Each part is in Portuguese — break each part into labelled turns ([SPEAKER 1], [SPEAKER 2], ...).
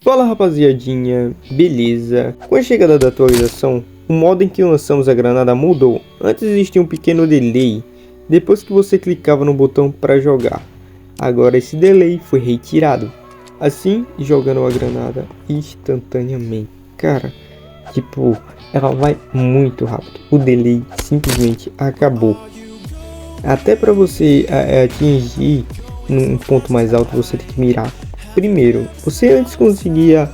[SPEAKER 1] Fala rapaziadinha, beleza? Com a chegada da atualização, o modo em que lançamos a granada mudou. Antes existia um pequeno delay depois que você clicava no botão para jogar. Agora esse delay foi retirado, assim jogando a granada instantaneamente. Cara, tipo, ela vai muito rápido, o delay simplesmente acabou. Até para você atingir um ponto mais alto você tem que mirar. Primeiro, você antes conseguia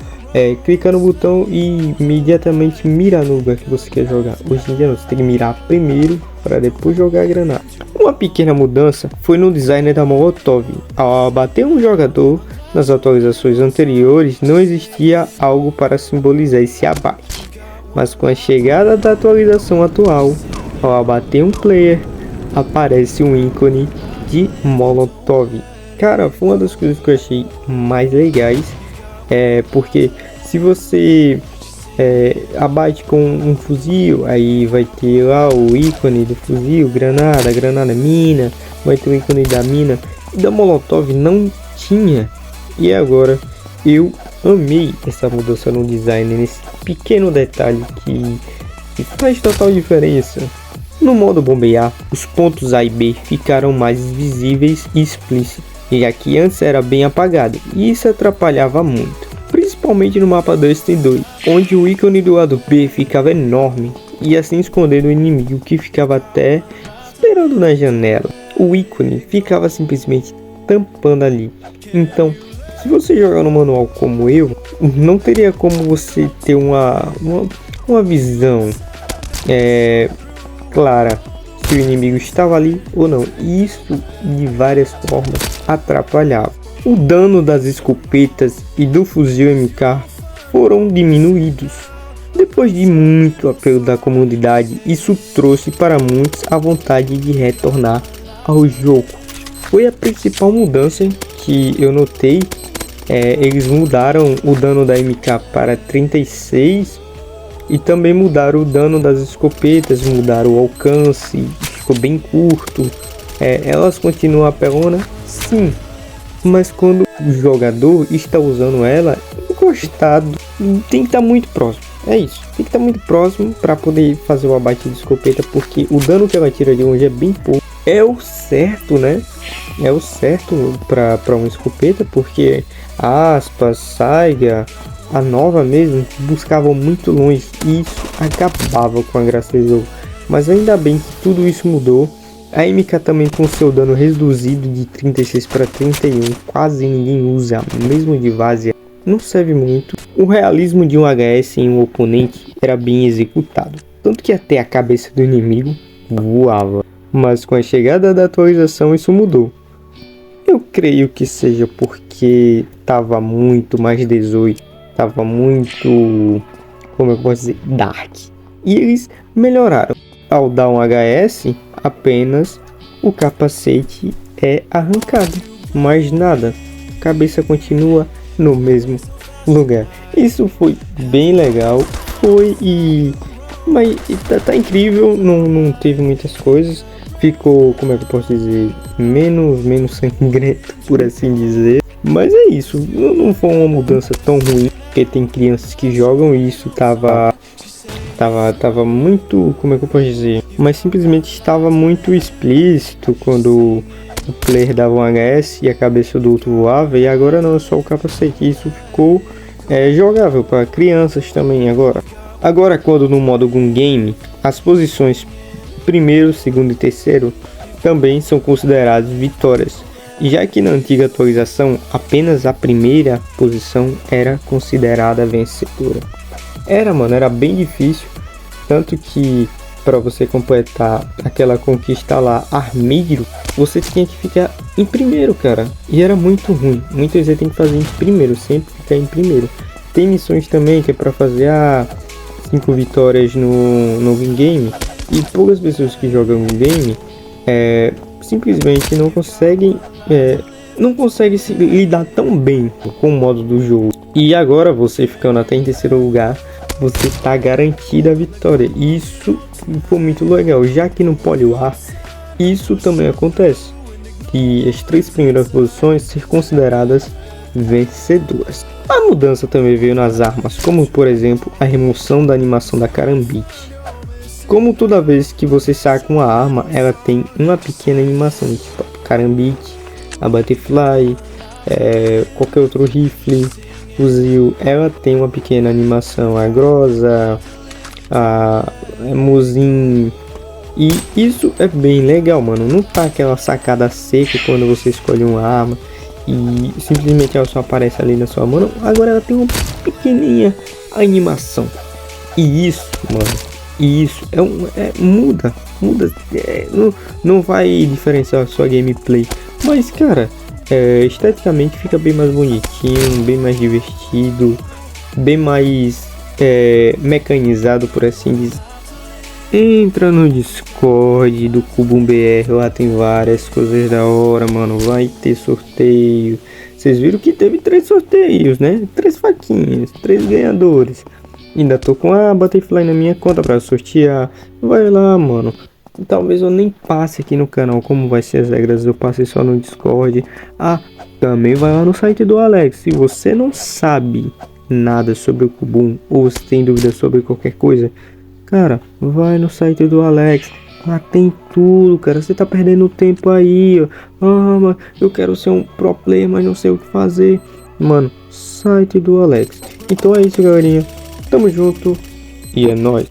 [SPEAKER 1] clicar no botão e imediatamente mirar no lugar que você quer jogar. Hoje em dia não, você tem que mirar primeiro para depois jogar a granada. Uma pequena mudança foi no design da Molotov. Ao abater um jogador, nas atualizações anteriores não existia algo para simbolizar esse abate. Mas com a chegada da atualização atual, ao abater um player, aparece um ícone de Molotov. Cara, foi uma das coisas que eu achei mais legais, porque se você abate com um fuzil, aí vai ter lá o ícone do fuzil, granada, mina, vai ter o ícone da mina, e da Molotov não tinha. E agora eu amei essa mudança no design, nesse pequeno detalhe que faz total diferença. No modo bombear, os pontos A e B ficaram mais visíveis e explícitos, já que antes era bem apagado, e isso atrapalhava muito, principalmente no mapa Destiny 2, onde o ícone do lado B ficava enorme, e assim escondendo o inimigo que ficava até esperando na janela. O ícone ficava simplesmente tampando ali. Então, se você jogar no manual como eu, não teria como você ter uma visão clara se o inimigo estava ali ou não. E isso de várias formas atrapalhava. O dano das escopetas e do fuzil MK foram diminuídos. Depois de muito apelo da comunidade, isso trouxe para muitos a vontade de retornar ao jogo. Foi a principal mudança que eu notei. Eles mudaram o dano da MK para 36 e também mudaram o dano das escopetas, mudaram o alcance, ficou bem curto. Elas continuam apelona, sim, mas quando o jogador está usando ela, encostado, tem que estar muito próximo. É isso, tem que estar muito próximo para poder fazer o abate de escopeta, porque o dano que ela tira de longe é bem pouco. É o certo, né? É o certo para uma escopeta, porque a Aspas, Saiga, a nova mesmo, buscavam muito longe e isso acabava com a graça do jogo. Mas ainda bem que tudo isso mudou. A MK também com seu dano reduzido de 36 para 31, quase ninguém usa, mesmo de várzea, não serve muito. O realismo de um HS em um oponente era bem executado, tanto que até a cabeça do inimigo voava. Mas com a chegada da atualização isso mudou. Eu creio que seja porque estava muito mais 18, estava muito, como eu posso dizer, dark. E eles melhoraram. Ao dar um HS, apenas o capacete é arrancado, mais nada. A cabeça continua no mesmo lugar. Isso foi bem legal. Mas tá incrível, não teve muitas coisas. Ficou, como é que eu posso dizer, menos sangrento, por assim dizer. Mas é isso, não foi uma mudança tão ruim, porque tem crianças que jogam e isso tava muito, como é que eu posso dizer, mas simplesmente estava muito explícito quando o player dava um HS e a cabeça do outro voava, e agora não, é só o capacete. Isso ficou jogável para crianças também agora quando no modo Gun Game as posições primeiro, segundo e terceiro também são considerados vitórias, já que na antiga atualização apenas a primeira posição era considerada vencedora. Era bem difícil, tanto que para você completar aquela conquista lá, Armeiro, você tinha que ficar em primeiro, cara, e era muito ruim. Muitas vezes tem que fazer em primeiro, sempre ficar em primeiro. Tem missões também que é para fazer 5 vitórias no game, e poucas pessoas que jogam game simplesmente não conseguem se lidar tão bem com o modo do jogo. E agora você ficando até em terceiro lugar, você está garantida a vitória. E isso foi muito legal, já que no Poliwar isso também acontece, e as 3 primeiras posições ser consideradas vencedoras. A mudança também veio nas armas, como por exemplo a remoção da animação da Karambit. Como toda vez que você saca uma arma, ela tem uma pequena animação, tipo a Karambit, a Butterfly, qualquer outro rifle, fuzil, ela tem uma pequena animação, a Groza, a Muzin. E isso é bem legal, mano. Não tá aquela sacada seca quando você escolhe uma arma e simplesmente ela só aparece ali na sua mão. Agora ela tem uma pequenininha animação. E isso, mano, muda. Não vai diferenciar a sua gameplay. Mas, cara, esteticamente fica bem mais bonitinho, bem mais divertido, bem mais mecanizado, por assim dizer. Entra no Discord do Kubum BR, lá tem várias coisas da hora, mano. Vai ter sorteio. Vocês viram que teve 3 sorteios, né? 3 faquinhas, 3 ganhadores. Ainda tô com a Butterfly na minha conta pra sortear. Vai lá, mano. Talvez eu nem passe aqui no canal como vai ser as regras, eu passe só no Discord. Ah, também vai lá no site do Alex. Se você não sabe nada sobre o Kubum ou se tem dúvida sobre qualquer coisa, cara, vai no site do Alex. Lá tem tudo, cara. Você tá perdendo tempo aí, ó. Ah, mas eu quero ser um pro player, mas não sei o que fazer. Mano, site do Alex. Então é isso, galerinha. Tamo junto e é nóis.